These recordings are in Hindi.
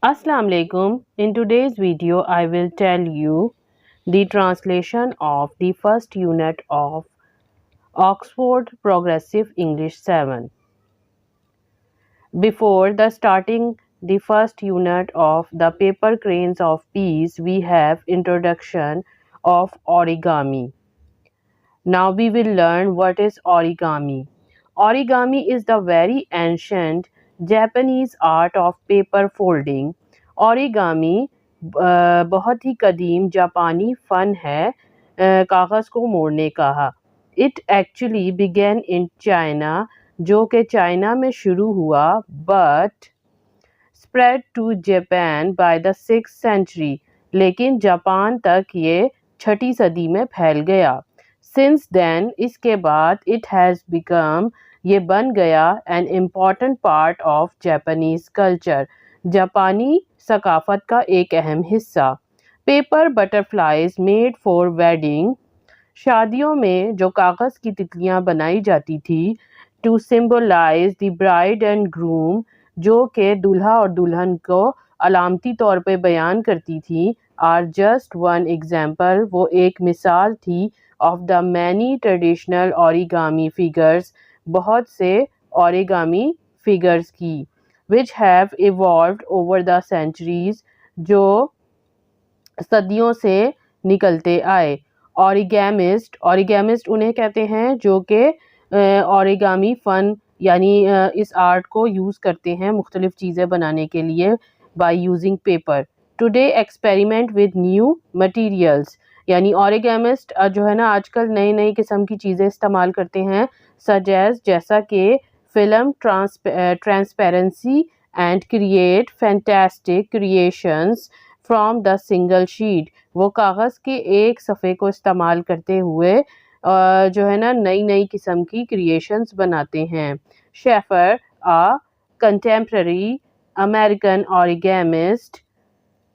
Assalamu alaikum. In today's video, I will tell you the translation of the first unit of Oxford Progressive English 7. Before the starting the first unit of the paper cranes of peace, we have introduction of origami. Now we will learn what is origami. Origami is the very ancient Japanese art of paper folding. Origami बहुत ही कदीम जापानी फ़न है कागज़ को मोड़ने का. It actually began in China, जो कि चाइना में शुरू हुआ, but spread to Japan by the 6th century. लेकिन जापान तक ये 6ठी सदी में फैल गया. Since then, इसके बाद it has become ये बन गया an important part of Japanese culture. जापानी सकाफत का एक अहम हिस्सा. Paper butterflies made for wedding. शादियों में जो कागज़ की तितलियां बनाई जाती थी to symbolise the bride and groom, जो कि दूल्हा और दुल्हन को अलामती तौर पे बयान करती थी, आर जस्ट वन एग्जाम्पल, वो एक मिसाल थी of the many traditional origami figures, बहुत से ओरिगामी फिगर्स की, which have evolved over the centuries, जो सदियों से निकलते आए. ओरिगेमिस्ट उन्हें कहते हैं जो कि ओरिगामी फ़न यानी इस आर्ट को यूज़ करते हैं मुख्तलिफ़ चीज़ें बनाने के लिए by using paper. Today experiment with new materials, यानी ओरिगेमिस्ट जो है ना आजकल नई नई किस्म की चीज़ें इस्तेमाल करते हैं, सजेस्ट जैसा कि film transparency and create fantastic creations from the single sheet. वो कागज़ के एक सफ़े को इस्तेमाल करते हुए जो है ना नई नई किस्म की क्रिएशंस बनाते हैं. Shafer a contemporary American origamist.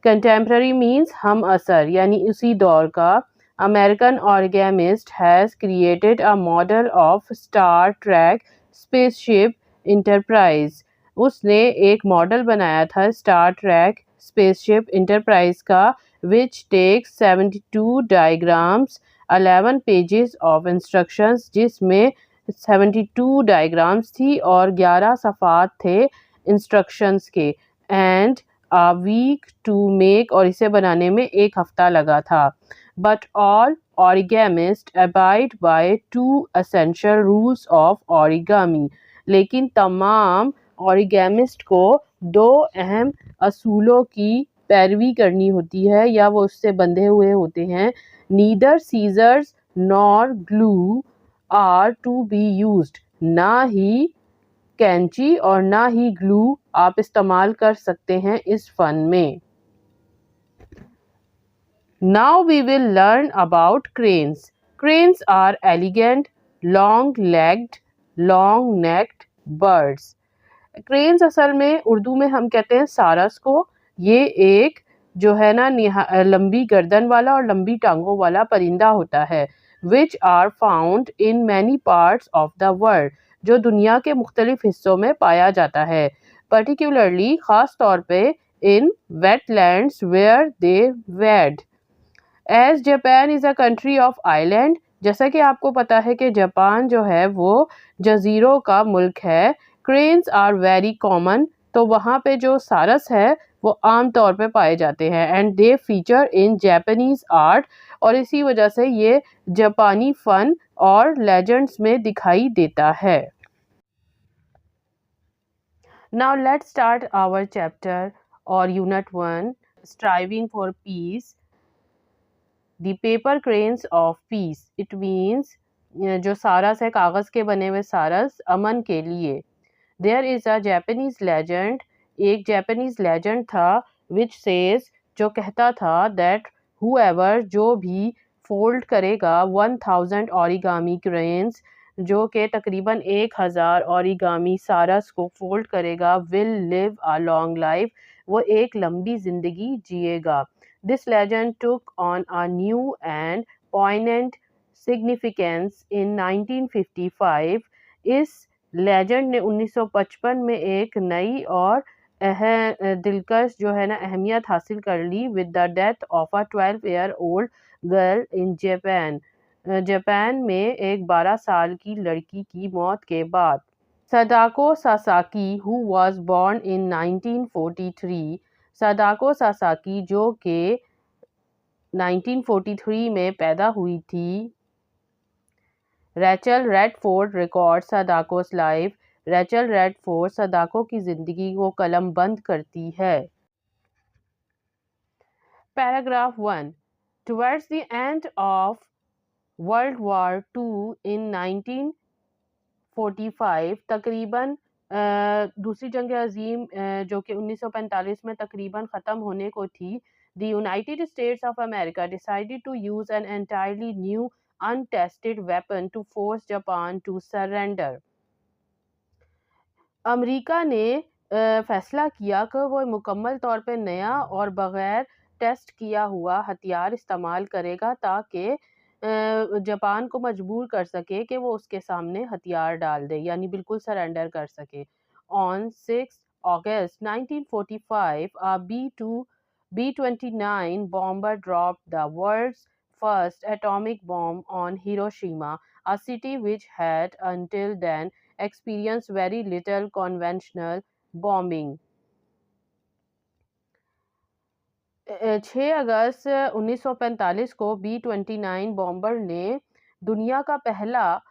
Contemporary means हम असर यानी उसी दौर का. American origamist has created a model of Star Trek spaceship Enterprise. उसने एक मॉडल बनाया था स्टार ट्रैक स्पेसशिप इंटरप्राइज का, which takes 72 diagrams, 11 pages of instructions, जिसमें 72 diagrams थी और 11 सफ़ात थे instructions के, and a week to make, और इसे बनाने में एक हफ्ता लगा था. But all origamists abide by two essential rules of origami. लेकिन तमाम ओरिगेमिस्ट को दो अहम असूलों की पैरवी करनी होती है या वो उससे बंधे हुए होते हैं. Neither scissors nor glue are to be used. ना ही कैंची और ना ही ग्लू आप इस्तेमाल कर सकते हैं इस फन में. Now we will learn about cranes. Cranes are elegant, long-legged, long-necked birds. Cranes असल में उर्दू में हम कहते हैं सारस को. ये एक जो है ना लंबी गर्दन वाला और लंबी टांगों वाला परिंदा होता है, which are found in many parts of the world, जो दुनिया के मुख्तलिफ हिस्सों में पाया जाता है, पर्टिकुलरली ख़ास तौर पे in wetlands where they wade. As Japan is a country of island, जैसा कि आपको पता है कि जापान जो है वो जजीरों का मुल्क है. क्रेन्स आर वेरी कॉमन, तो वहाँ पे जो सारस है वो आम तौर पे पाए जाते हैं. And they feature in Japanese art, और इसी वजह से ये जापानी फ़न और लेजेंड्स में दिखाई देता है. Now let's start our chapter और unit 1, striving for peace. The paper cranes of peace, it means जो सारस है कागज़ के बने हुए सारस अमन के लिए. There is a Japanese legend, एक जापानीज लेजेंड था, विच सेज जो कहता था दैट हुएवर जो भी फोल्ड करेगा 1000 ओरिगामी क्रेन्स, जो कि तकरीबन 1000 ओरिगामी सारस को फोल्ड करेगा, will live a long life, वो एक लंबी ज़िंदगी जिएगा. This legend took on a new and poignant significance in 1955. इस लेजेंड ने 1955 में एक नई और दिलकश जो है ना अहमियत हासिल कर ली with the death of a 12 year old girl in Japan. Japan में एक 12 साल की लड़की की मौत के बाद। Sadako Sasaki who was born in 1943। Sadako Sasaki जो कि 1943 में पैदा हुई थी। Rachel Redford record Sadako's life. Rachel Redford Sadako की जिंदगी को कलम बंद करती है। Paragraph 1। Towards the end of world war two in 1945 तकरीबन दूसरी जंग अजीम जो कि 1945 में तकरीबन ख़त्म होने को थी। The United States of America decided to use an entirely new untested weapon to force Japan to surrender. America ने फैसला किया कि वो मुकम्मल तौर पे नया और बग़ैर टेस्ट किया हुआ हथियार इस्तेमाल करेगा ताकि जापान को मजबूर कर सके कि वो उसके सामने हथियार डाल दे, यानी बिल्कुल सरेंडर कर सके। On 6 August 1945 a B-29 bomber dropped the world's first atomic bomb on Hiroshima, a city which had until then experienced very little conventional bombing। 6 अगस्त 1945 को B-29 बॉम्बर ने दुनिया का पहला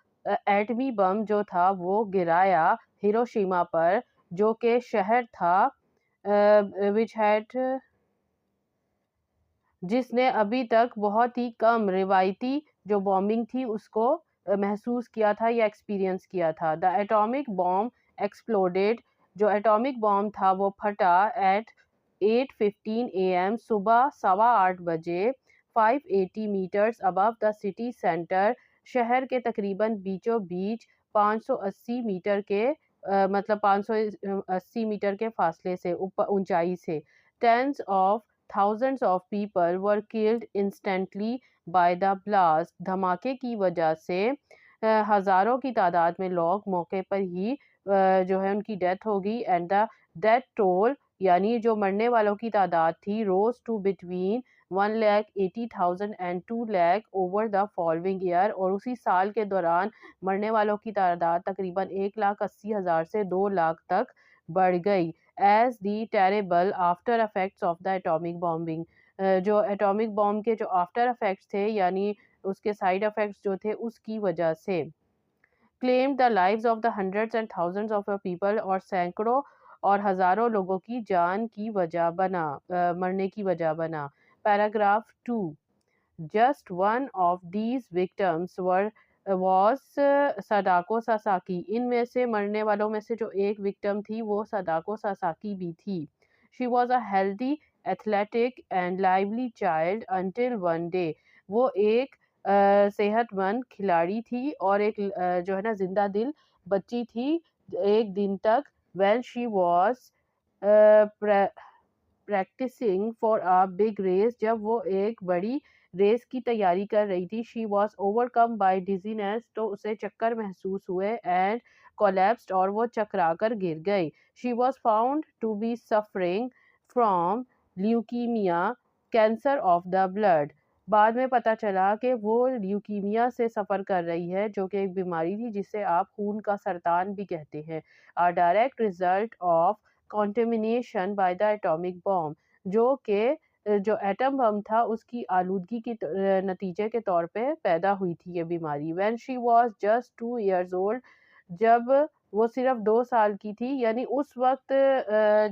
एटमी बम जो था वो गिराया हिरोशिमा पर, जो कि शहर था विच हैड जिसने अभी तक बहुत ही कम रिवायती जो बॉम्बिंग थी उसको महसूस किया था या एक्सपीरियंस किया था। The atomic bomb exploded. जो एटॉमिक बॉम्ब था वो फटा एट 8:15 AM सुबह 8:15 बजे 580 metres above the city centre. शहर के तकरीबन बीचों बीच 580 मीटर के मतलब 580 मीटर के फासले से ऊंचाई से। Tens of thousands of people were killed instantly by the blast। धमाके की वजह से हज़ारों की तादाद में लोग मौके पर ही जो है उनकी डेथ हो गई। एंड द डेथ टोल यानी जो मरने वालों की तादाद थी rose to between 1,80,000 and 2 lakh over the following year. और उसी साल के दौरान मरने वालों की तादाद तकरीबन 1,80,000 से 2 लाख तक बढ़ गई। As the terrible after effects of the atomic bombing. जो एटॉमिक बॉम्ब के जो आफ्टर इफेक्ट्स थे यानी उसके साइड इफेक्ट्स जो थे उसकी वजह से। Claim the lives of the hundreds and thousands of people. और सैकड़ों और हज़ारों लोगों की जान की वजह बना मरने की वजह बना। Paragraph 2। Just one of these victims was Sadako Sasaki. इनमें से मरने वालों में से जो एक विक्टिम थी वो सदाको सासाकी भी थी। She was a healthy, athletic and lively child until one day। वो एक सेहतमंद खिलाड़ी थी और एक जो है ना जिंदा दिल बच्ची थी एक दिन तक। When she was practising for a big race. जब वो एक बड़ी रेस की तैयारी कर रही थी। She was overcome bye dizziness. तो उसे चक्कर महसूस हुए एंड कोलैप्स्ड और वो चकरा कर गिर गई। She was found to be suffering from leukaemia, cancer of the blood. बाद में पता चला कि वो ल्यूकीमिया से सफ़र कर रही है जो कि एक बीमारी थी जिसे आप खून का सरतान भी कहते हैं। अ direct result of contamination by the atomic bomb. जो कि जो एटम बम था उसकी आलूदगी के नतीजे के तौर पे पैदा हुई थी ये बीमारी। When she was just 2 years old. जब वो सिर्फ 2 साल की थी यानी उस वक्त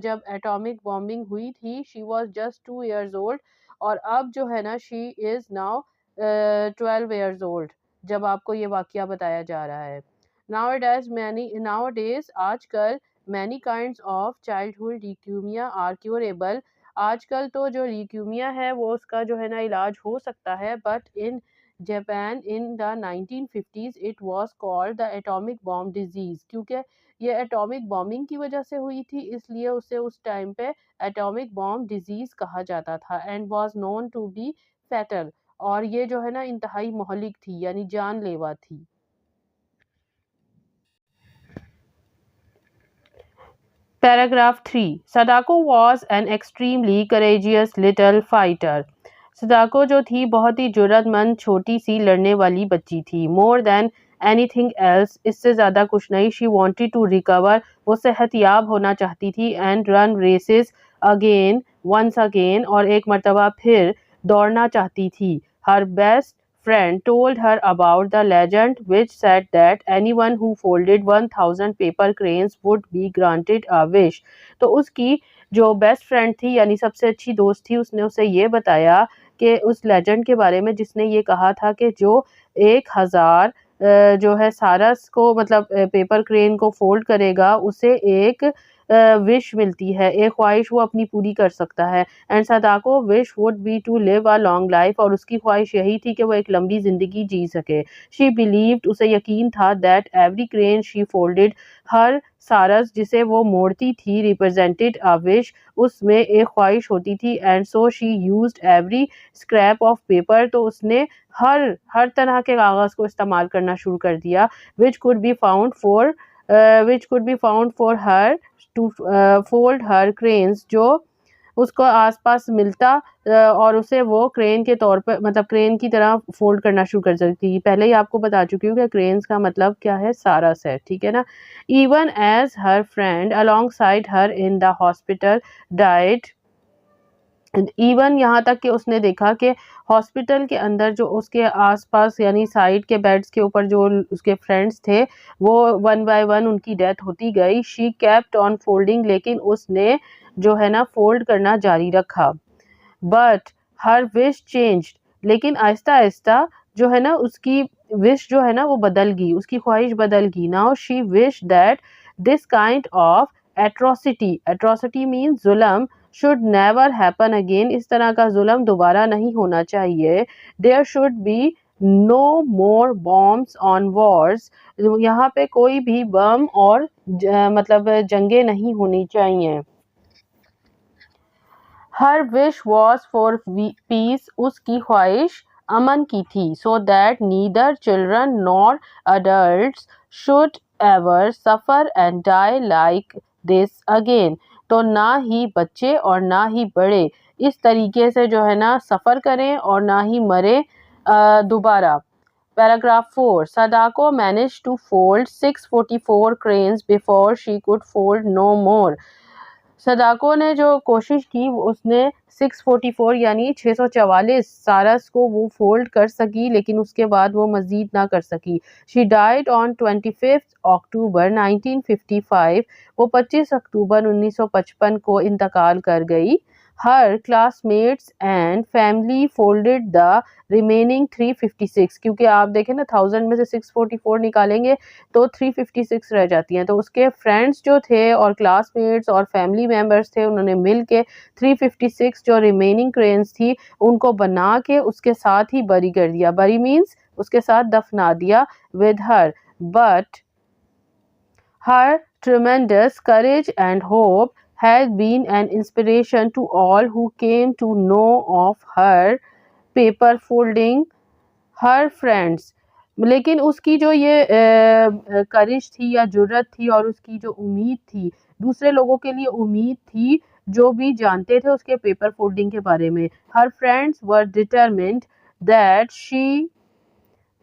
जब एटॉमिक बॉम्बिंग हुई थी she was just 2 years old. और अब जो है ना she is now 12 years old जब आपको ये वाकया बताया जा रहा है। नाउ डेज आजकल many kinds of childhood leukaemia are curable. आजकल तो जो ल्यूकीमिया है वो उसका जो है ना इलाज हो सकता है। But in Japan in the 1950s it was called the atomic bomb disease. क्योंकि ये एटॉमिक बॉम्बिंग की वजह से हुई थी इसलिए उसे उस टाइम पे एटॉमिक बॉम्ब डिजीज कहा जाता था। And was known to be fatal. और ये जो है ना इंतहाई मोहलिक थी यानी जानलेवा थी। Paragraph 3. Sadako was an extremely courageous little fighter. सदाको जो थी बहुत ही जुर्रतमंद छोटी सी लड़ने वाली बच्ची थी. More than anything else, इससे ज़्यादा कुछ नहीं. She wanted to recover, वो सेहतयाब होना चाहती थी. And run races again, once again, और एक मर्तबा फिर दौड़ना चाहती थी. Her best friend told her about the legend which said that anyone who folded 1000 paper cranes would be granted a wish. तो उसकी जो बेस्ट फ्रेंड थी यानी सबसे अच्छी दोस्त थी, उसने उसे ये बताया कि उस लेजेंड के बारे में जिसने ये कहा था कि जो 1000 जो है सारस को मतलब पेपर क्रेन को फोल्ड करेगा उसे एक विश मिलती है, एक ख्वाहिश वो अपनी पूरी कर सकता है. And Sadako wish would be to live a long life, और उसकी ख्वाहिश यही थी कि वो एक लंबी ज़िंदगी जी सके. शी बिलीव्ड, उसे यकीन था, that every crane she folded, हर सारस जिसे वो मोड़ती थी, रिप्रेजेंटेड अ विश, उसमें एक ख्वाहिश होती थी. And so she used every scrap of paper, तो उसने हर तरह के कागज़ को इस्तेमाल करना शुरू कर दिया. Which could be found for her to fold her cranes, जो उसको आसपास मिलता और उसे वो क्रेन के तौर पर मतलब क्रेन की तरह फोल्ड करना शुरू कर सकती थी. पहले ही आपको बता चुकी हूँ कि क्रेन्स का मतलब क्या है, सारस है, ठीक है ना. Even as her friend alongside her in the hospital died, even यहाँ तक कि उसने देखा कि हॉस्पिटल के अंदर जो उसके आसपास यानी साइड के बेड्स के ऊपर जो उसके फ्रेंड्स थे वो वन बाय वन उनकी डेथ होती गई. शी केप्ट ऑन फोल्डिंग, लेकिन उसने जो है ना फोल्ड करना जारी रखा. बट हर विश चेंज्ड, लेकिन आहिस्ता आहिस्ता जो है ना उसकी विश जो है ना वो बदल गई, उसकी ख्वाहिश बदल गई. Now she wish that this kind of atrocity means जुल्म, शुड नेवर हैपन अगेन, इस तरह का जुल्म दोबारा नहीं होना चाहिए. There should be no more bombs on wars, यहाँ पे कोई भी बम और मतलब जंगे नहीं होनी चाहिए. Her wish was for peace, उसकी ख्वाहिश अमन की थी. So that neither children nor adults should ever suffer and die like this again, तो ना ही बच्चे और ना ही बड़े इस तरीके से जो है ना सफ़र करें और ना ही मरे दोबारा. Paragraph 4. Sadako managed to fold 644 cranes before she could fold no more. सदाको ने जो कोशिश की उसने 644 यानी 644 सारस को वो फोल्ड कर सकी, लेकिन उसके बाद वो मज़ीद ना कर सकी. शी डाइड ऑन 25 अक्टूबर 1955, वो 25 अक्टूबर 1955 को इंतकाल कर गई. Her classmates and family folded the remaining 356, क्योंकि आप देखें ना 1000 में से 644 निकालेंगे तो 356 रह जाती हैं. तो उसके फ्रेंड्स जो थे और क्लासमेट्स और फैमिली मेम्बर्स थे उन्होंने मिल के 356 जो रिमेनिंग क्रेन्स थी उनको बना के उसके साथ ही बरी कर दिया. बरी मीन्स उसके साथ दफना दिया. With her, but her tremendous courage and hope had been an inspiration to all who came to know of her paper folding. Her friends, लेकिन उसकी जो ये करिश थी या जुर्रत थी और उसकी जो उम्मीद थी, दूसरे लोगों के लिए उम्मीद थी जो भी जानते थे उसके पेपर फोल्डिंग के बारे में. Her friends were determined that she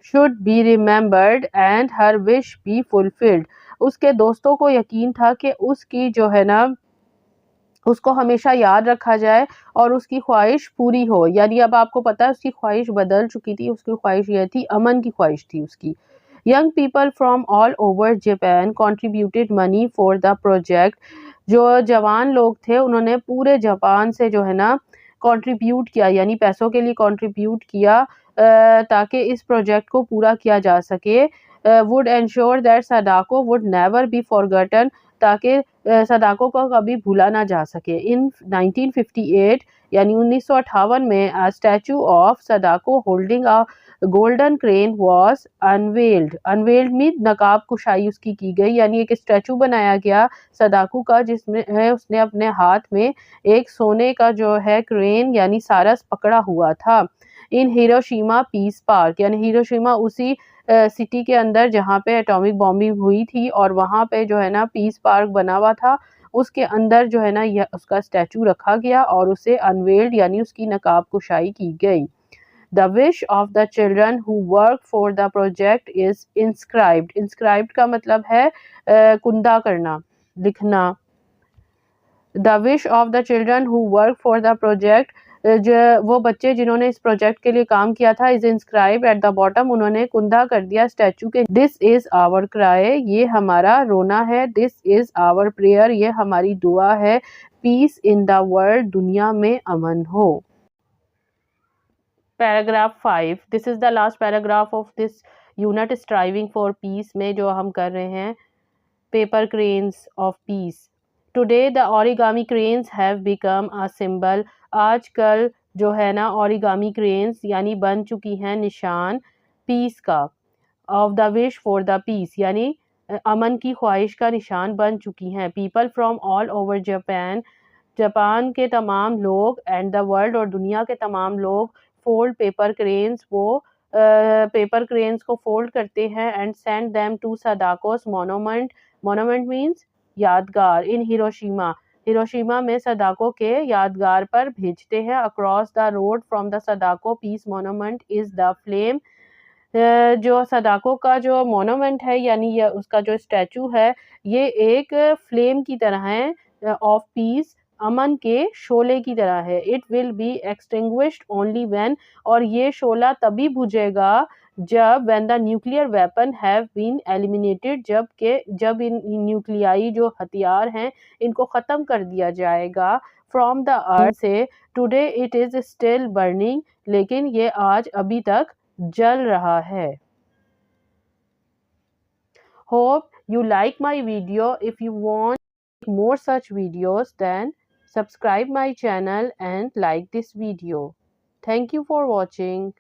should be remembered and her wish be fulfilled. उसके दोस्तों को यकीन था कि उसकी जो है ना उसको हमेशा याद रखा जाए और उसकी ख्वाहिश पूरी हो. यानी अब आपको पता है उसकी ख्वाहिश बदल चुकी थी, उसकी ख्वाहिश यह थी, अमन की ख्वाहिश थी उसकी. Young people from all over Japan contributed money for the project. जो जवान लोग थे उन्होंने पूरे जापान से जो है ना कंट्रीब्यूट किया यानी पैसों के लिए कंट्रीब्यूट किया ताकि इस प्रोजेक्ट को पूरा किया जा सके. Would ensure that Sadako would never be forgotten, ताकि सदाको को कभी भूला ना जा सके. इन 1958 यानी 1958 में a statue of Sadako holding a golden crane was unveiled mean नकाब कुशाई उसकी की गई, यानी एक स्टैचू बनाया गया सदाको का जिसमें है उसने अपने हाथ में एक सोने का जो है क्रेन यानी सारस पकड़ा हुआ था. इन हिरोशिमा पीस पार्क, यानी हिरोशिमा उसी सिटी के अंदर जहाँ पे एटॉमिक बॉम्बिंग हुई थी, और वहाँ पे जो है ना पीस पार्क बना हुआ था, उसके अंदर जो है ना यह उसका स्टैचू रखा गया और उसे अनवेल्ड यानी उसकी नकाब कुशाई की गई। The wish of the children who work for the project is inscribed. Inscribed का मतलब है कुंदा करना, लिखना। The wish of the children who work for the project, जो वो बच्चे जिन्होंने इस प्रोजेक्ट के लिए काम किया था, is inscribe at the bottom, उन्होंने कुंदा कर दिया स्टैचू के। दिस इज आवर क्राई, ये हमारा रोना है। दिस इज आवर प्रेयर, ये हमारी दुआ है। पीस इन द वर्ल्ड, दुनिया में अमन हो। Paragraph 5, this is the last paragraph of this unit striving for piece में जो हम कर रहे हैं, paper cranes of piece. Today the origami cranes have become a symbol, आजकल जो है ना ओरिगामी क्रेन्स यानी बन चुकी हैं निशान पीस का। Of the wish for the peace यानी अमन की ख्वाहिश का निशान बन चुकी हैं। People from all over Japan, Japan के तमाम लोग, एंड द वर्ल्ड और दुनिया के तमाम लोग, फोल्ड पेपर क्रेन्स, वो पेपर क्रेन्स को फोल्ड करते हैं, and send them to Sadako's monument. Monument means यादगार। इन हिरोशिमा, हिरोशिमा में सदाको के यादगार पर भेजते हैं। Across the road from the Sadako peace monument is the flame, जो सदाको का जो मोनोमेंट है यानी ये उसका जो स्टैचू है, ये एक फ्लेम की तरह है, ऑफ पीस, अमन के शोले की तरह है। It will be extinguished only when, और ये शोला तभी बुझेगा जब when the nuclear weapon have been eliminated, जब इन न्यूक्लियाई जो हथियार हैं इनको ख़त्म कर दिया जाएगा। फ्रॉम द अर्थ से, today it is still burning, लेकिन ये आज अभी तक जल रहा है। Hope you like my video. If you want more such videos, then subscribe my channel and like this video. Thank you for watching.